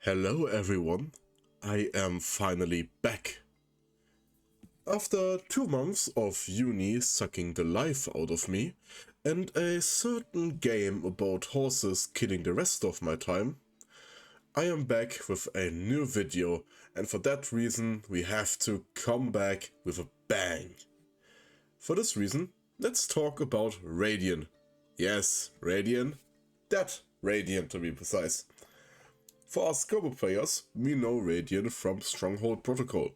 Hello everyone, I am finally back. After 2 months of uni sucking the life out of me, and a certain game about horses killing the rest of my time, I am back with a new video, and for that reason we have to come back with a bang. For this reason, let's talk about Raidian. Yes, Raidian. That Raidian to be precise. For us Scobo players, we know Raidian from Stronghold Protocol.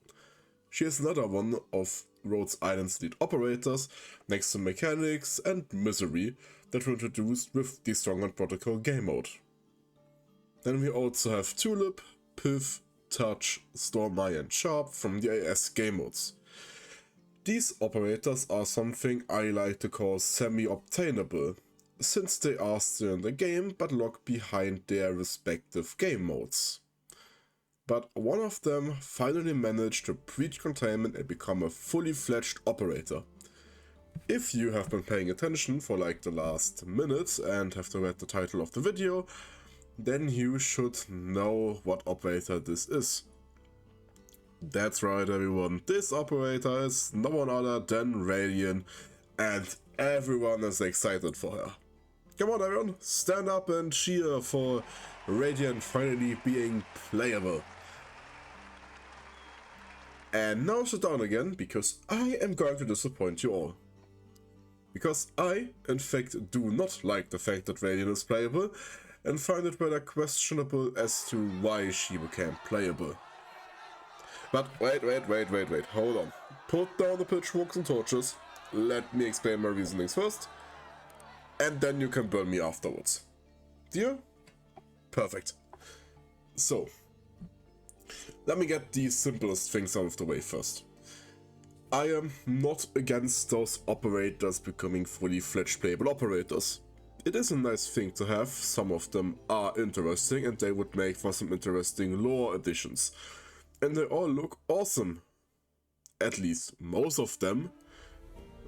She is another one of Rhode Island's lead operators, next to Mechanics and Misery, that were introduced with the Stronghold Protocol game mode. Then we also have Tulip, Piff, Touch, Stormeye and Sharp from the AS game modes. These operators are something I like to call semi-obtainable, since they are still in the game but locked behind their respective game modes. But one of them finally managed to breach containment and become a fully fledged operator. If you have been paying attention for like the last minute and have read the title of the video, then you should know what operator this is. That's right everyone, this operator is no one other than Raidian, and everyone is excited for her. Come on everyone, stand up and cheer for Raidian finally being playable. And now sit down again, because I am going to disappoint you all. Because I, in fact, do not like the fact that Raidian is playable, and find it rather questionable as to why she became playable. But wait, hold on. Put down the pitchforks and torches, let me explain my reasonings first, and then you can burn me afterwards. Deal? Perfect. So, let me get the simplest things out of the way first. I am not against those operators becoming fully fledged playable operators. It is a nice thing to have, some of them are interesting and they would make for some interesting lore additions. And they all look awesome. At least most of them.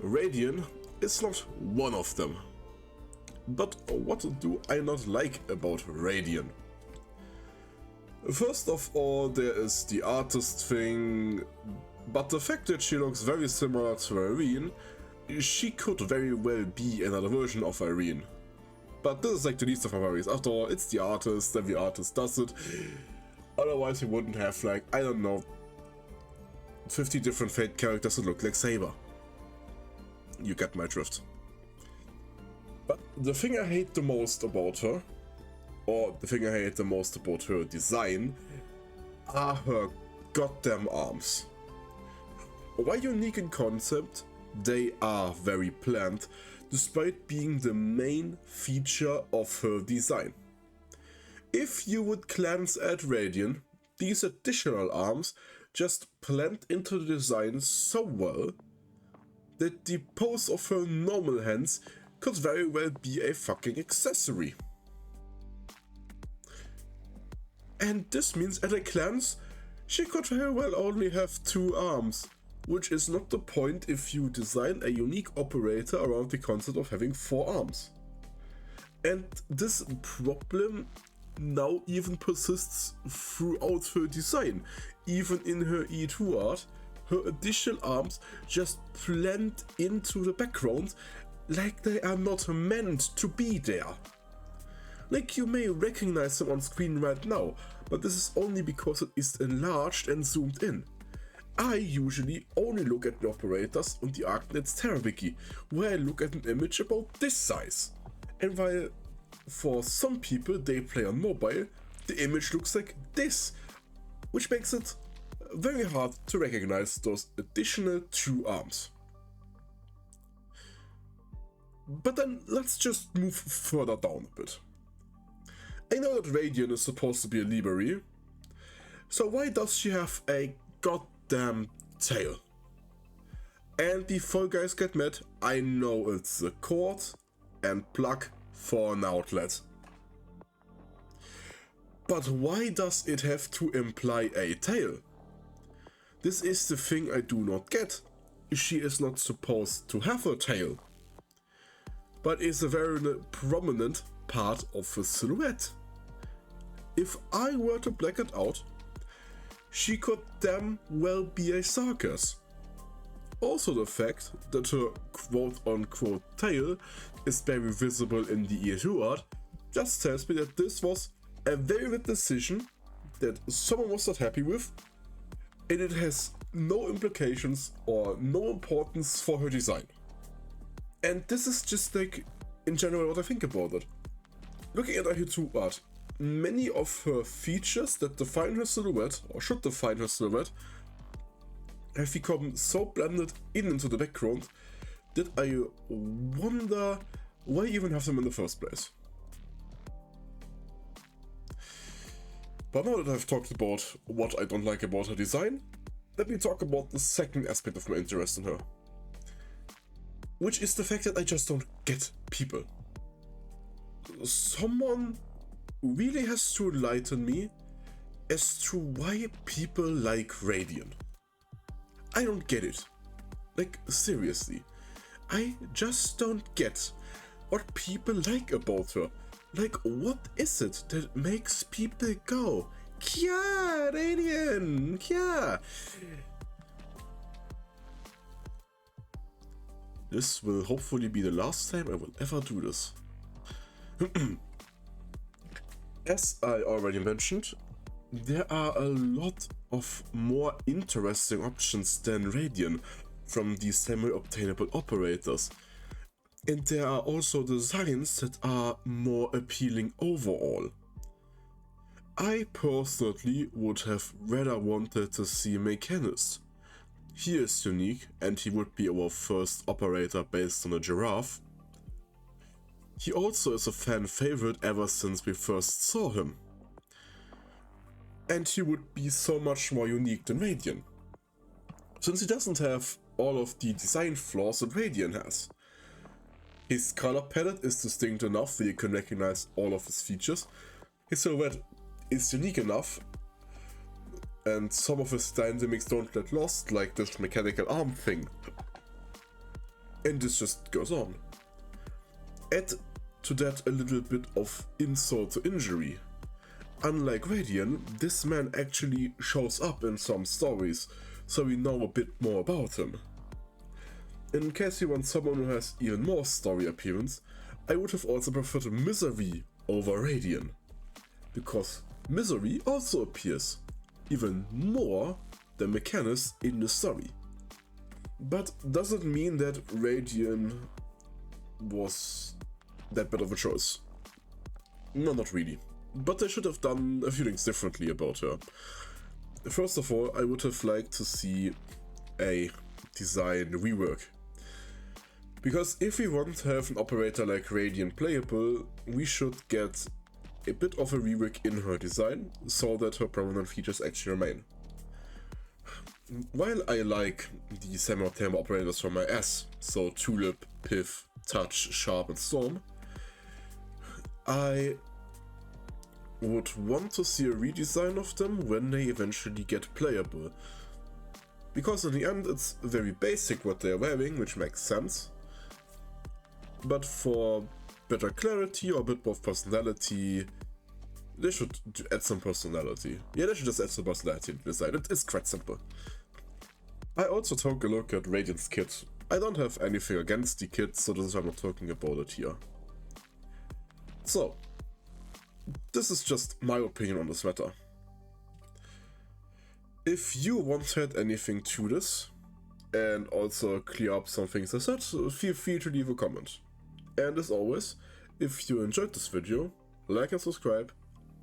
Raidian is not one of them. But what do I not like about Raidian? First of all, there is the artist thing, but the fact that she looks very similar to Irene, she could very well be another version of Irene. But this is like the least of my worries. After all, it's the artist, and the artist does it. Otherwise we wouldn't have like, I don't know, 50 different Fate characters that look like Saber. You get my drift. But the thing I hate the most about her, or the thing I hate the most about her design, are her goddamn arms. While unique in concept, they are very planned, despite being the main feature of her design. If you would glance at Raidian, these additional arms just blend into the design so well that the pose of her normal hands could very well be a fucking accessory. And this means at a glance, she could very well only have 2 arms, which is not the point if you design a unique operator around the concept of having 4 arms. And this problem now even persists throughout her design. Even in her E2 art, her additional arms just blend into the background like they are not meant to be there. Like you may recognize them on screen right now, but this is only because it is enlarged and zoomed in. I usually only look at the operators on the Arknights Terra Wiki, where I look at an image about this size. And while for some people they play on mobile, the image looks like this, which makes it very hard to recognize those additional 2 arms. But then let's just move further down a bit. I know that Raidian is supposed to be a Liberi, so why does she have a goddamn tail? And before you guys get mad, I know it's a cord and plug for an outlet. But why does it have to imply a tail? This is the thing I do not get. She is not supposed to have a tail, but is a very prominent part of the silhouette. if I were to black it out, she could damn well be a circus. Also the fact that her quote-unquote tail is very visible in the E2 art just tells me that this was a very good decision that someone was not happy with, and it has no implications or no importance for her design. And this is just like, in general, what I think about it. Looking at her E2 art, many of her features that define her silhouette, or should define her silhouette, have become so blended into the background that I wonder why even have them in the first place. But now that I've talked about what I don't like about her design, let me talk about the second aspect of my interest in her. Which is the fact that I just don't get people. Someone really has to enlighten me as to why people like Raidian. I don't get it. Like, seriously. I just don't get what people like about her. Like, what is it that makes people go, "Kya, Raidian, kya"? This will hopefully be the last time I will ever do this. As I already mentioned, there are a lot of more interesting options than Raidian from the semi-obtainable operators. And there are also designs that are more appealing overall. I personally would have rather wanted to see Mechanist. He is unique and he would be our first operator based on a giraffe. He also is a fan favorite ever since we first saw him. And he would be so much more unique than Raidian, since he doesn't have all of the design flaws that Raidian has. His color palette is distinct enough that you can recognize all of his features. His silhouette is unique enough, and some of his dynamics don't get lost, like this mechanical arm thing. And this just goes on. Add to that a little bit of insult to injury. Unlike Raidian, this man actually shows up in some stories, so we know a bit more about him. In case you want someone who has even more story appearance, I would have also preferred Misery over Raidian, because Misery also appears, even more than Mechanist in the story. But does it mean that Raidian was that bad of a choice? No, not really. But they should have done a few things differently about her. First of all, I would have liked to see a design rework. Because if we want to have an operator like Raidian playable, we should get a bit of a rework in her design, so that her prominent features actually remain. While I like the semi-obtainable operators from my S, so Tulip, Piff, Touch, Sharp and Storm, I would want to see a redesign of them when they eventually get playable. Because in the end it's very basic what they're wearing, which makes sense. But for better clarity or a bit more personality, they should add some personality. Yeah, they should just add some personality to the design. It's quite simple. I also took a look at Radiant's kit. I don't have anything against the kit, so this is why I'm not talking about it here. So, this is just my opinion on this matter. If you want to add anything to this, and also clear up some things I said, feel free to leave a comment. And as always, if you enjoyed this video, like and subscribe,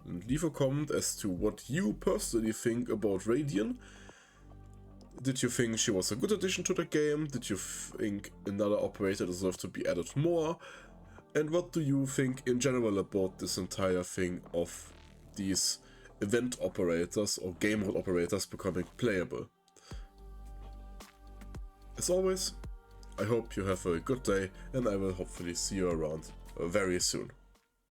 and leave a comment as to what you personally think about Raidian. Did you think she was a good addition to the game? Did you think another operator deserved to be added more? And what do you think in general about this entire thing of these event operators or game mode operators becoming playable? As always, I hope you have a good day, and I will hopefully see you around very soon.